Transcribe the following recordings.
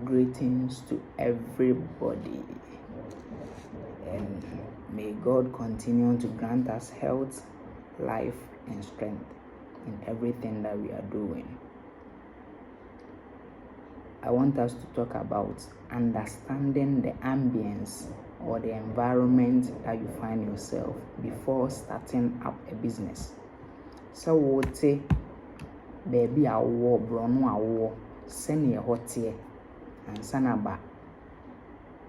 Greetings to everybody, and may God continue to grant us health, life, and strength in everything that we are doing. I want us to talk about understanding the ambience or the environment that you find yourself before starting up a business. So wote baby awo brono awo sene hotie ansa na ba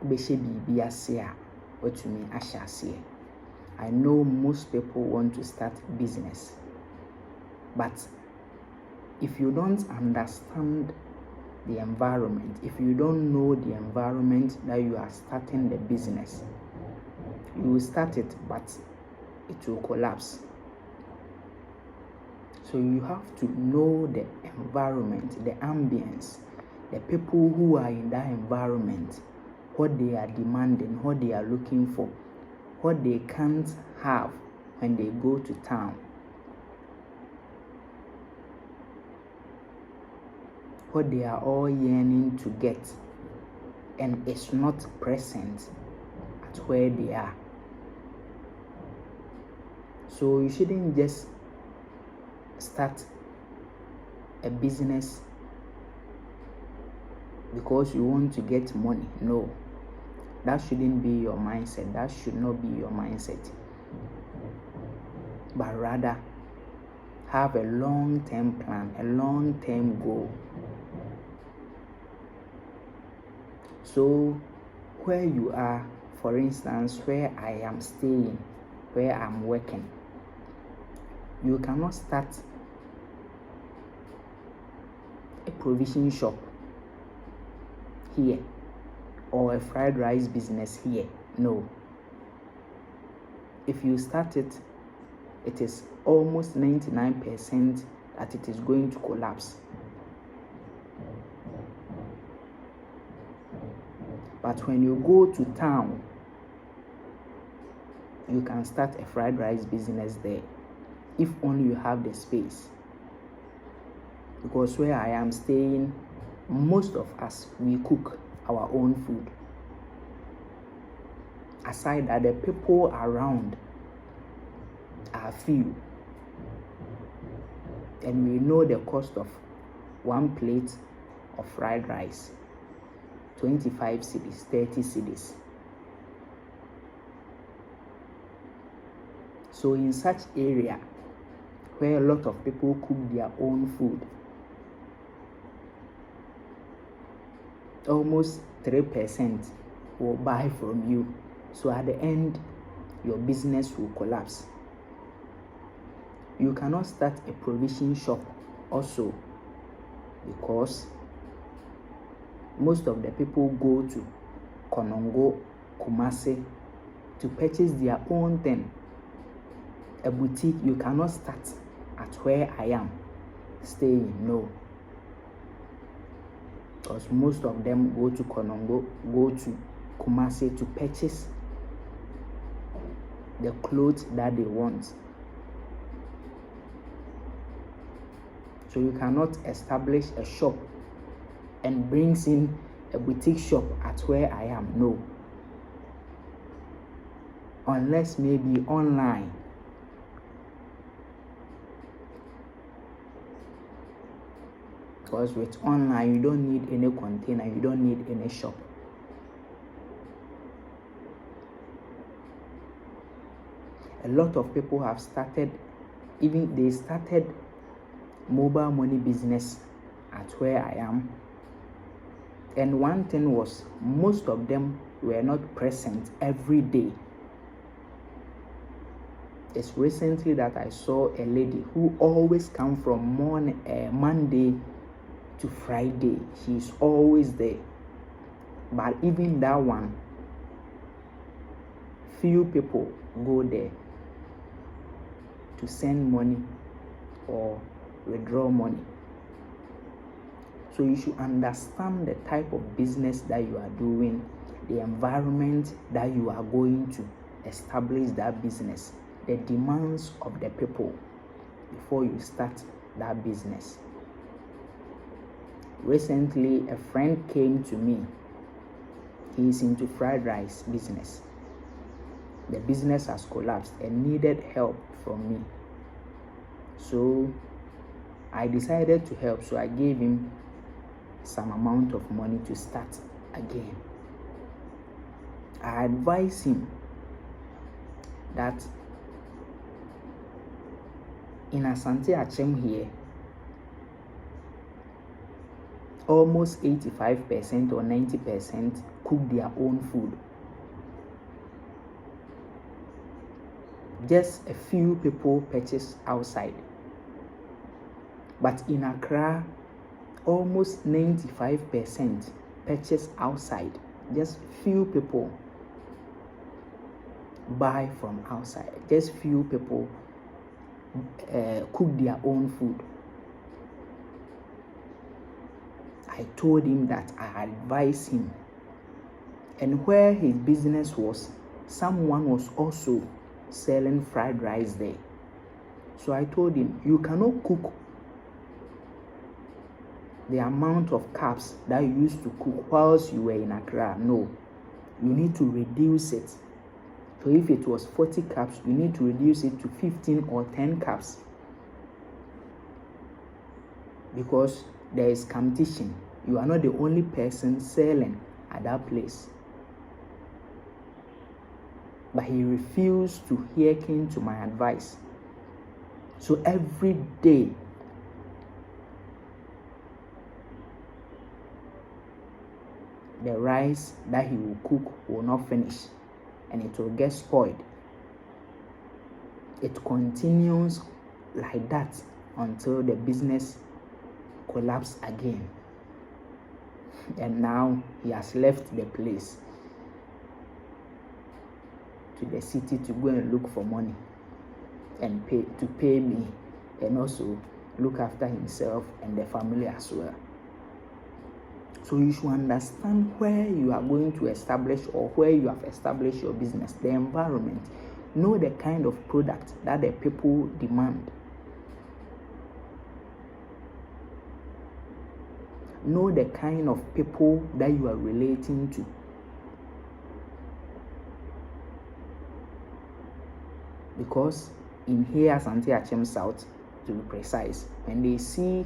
obehye bibi ase a watumi ahye ase. I know most people want to start business, but if you don't understand the environment, if you don't know the environment that you are starting the business, you will start it but it will collapse. So you have to know the environment, the ambience, the people who are in that environment, what they are demanding, what they are looking for, what they can't have when they go to town, what they are all yearning to get and it's not present at where they are. So you shouldn't just start a business because you want to get money. No, that shouldn't be your mindset. That should not be your mindset. But rather, have a long-term plan, a long-term goal. So where you are, for instance, where I am staying, where I'm working, you cannot start a provision shop here or a fried rice business here. No. If you start it, it is almost 99% that it is going to collapse. But when you go to town, you can start a fried rice business there, if only you have the space. Because where I am staying, most of us, we cook our own food. Aside that, the people around are few. And we know the cost of one plate of fried rice, 25 cedis, 30 cedis. So in such area where a lot of people cook their own food, almost 3% will buy from you. So at the end, your business will collapse. You cannot start a provision shop also because most of the people go to Konongo, Kumasi to purchase their own thing. A boutique, you cannot start at where I am staying, no. Because most of them go to Konongo, go to Kumasi to purchase the clothes that they want. So you cannot establish a shop and brings in a boutique shop at where I am, no. Unless maybe online. Because with online, you don't need any container, you don't need any shop. A lot of people have started, even they started mobile money business at where I am. And one thing was, most of them were not present every day. It's recently that I saw a lady who always come from Monday to Friday. She's always there. But even that one, few people go there to send money or withdraw money. So you should understand the type of business that you are doing, the environment that you are going to establish that business, the demands of the people before you start that business. Recently, a friend came to me. He is into fried rice business. The business has collapsed and needed help from me. So I decided to help. So I gave him some amount of money to start again. I advise him that in Asante Achem here, almost 85% or 90% cook their own food. Just a few people purchase outside. But in Accra, almost 95% purchase outside. Just few people buy from outside. Just few people cook their own food. I told him that I advised him. And where his business was, someone was also selling fried rice there. So I told him, you cannot cook the amount of cups that you used to cook whilst you were in Accra. No, you need to reduce it. So if it was 40 cups, you need to reduce it to 15 or 10 cups. Because there is competition. You are not the only person selling at that place. But he refused to hearken to my advice. So every day, the rice that he will cook will not finish and it will get spoiled. It continues like that until the business collapses again. And now he has left the place to the city to go and look for money and pay me, and also look after himself and the family as well. So you should understand where you are going to establish or where you have established your business, the environment. Know the kind of product that the people demand. Know the kind of people that you are relating to. Because in here, Asante Achem South, to be precise, when they see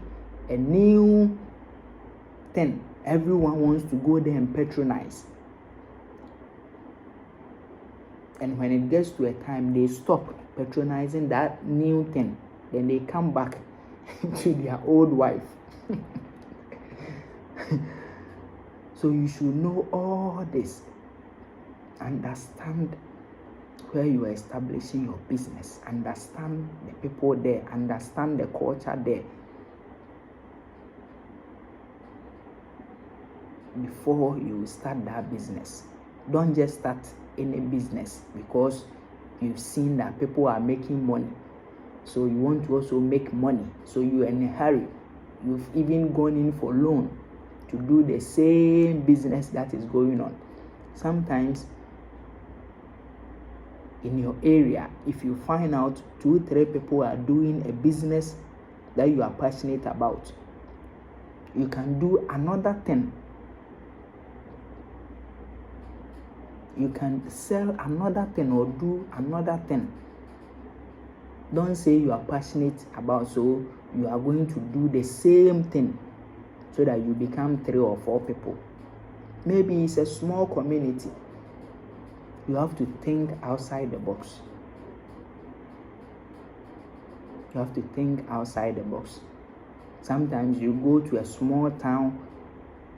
a new thing, everyone wants to go there and patronize. And when it gets to a time, they stop patronizing that new thing. Then they come back to their old wife. So you should know all this. Understand where you are establishing your business. Understand the people there. Understand the culture there. Before you start that business. Don't just start any business because you've seen that people are making money. So you want to also make money. So you're in a hurry. You've even gone in for loan to do the same business that is going on. Sometimes in your area, if you find out 2-3 people are doing a business that you are passionate about, you can do another thing. You can sell another thing or do another thing. Don't say you are passionate about, so you are going to do the same thing so that you become 3 or 4 people. Maybe it's a small community. You have to think outside the box. You have to think outside the box. Sometimes you go to a small town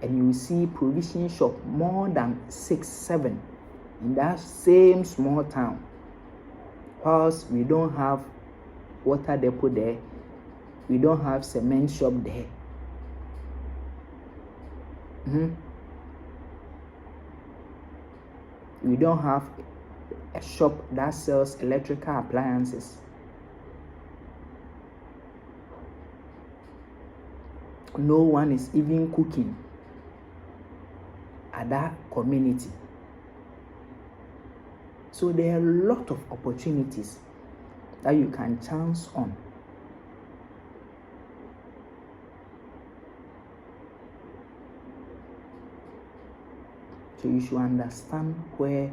and you see provision shop more than 6, 7 in that same small town. Whilst we don't have water depot there, we don't have cement shop there. We don't have a shop that sells electrical appliances. No one is even cooking at that community. So there are a lot of opportunities that you can chance on. So you should understand where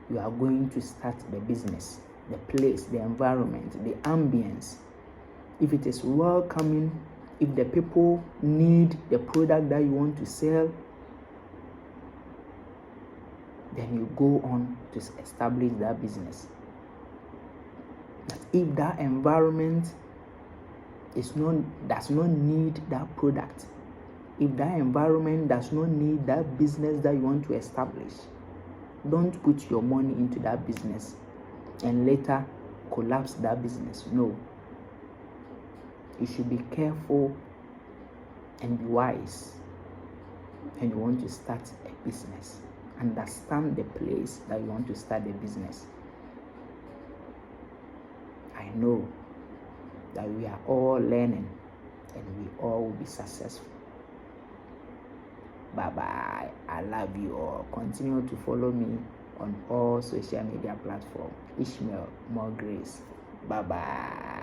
you are going to start the business, the place, the environment, the ambience. If it is welcoming, if the people need the product that you want to sell, then you go on to establish that business. But if that environment does not need that product, if that environment does not need that business that you want to establish, don't put your money into that business and later collapse that business. No. You should be careful and be wise when you want to start a business. Understand the place that you want to start a business. I know that we are all learning and we all will be successful. Bye-bye. I love you all. Continue to follow me on all social media platforms. Ishmael, more grace. Bye-bye.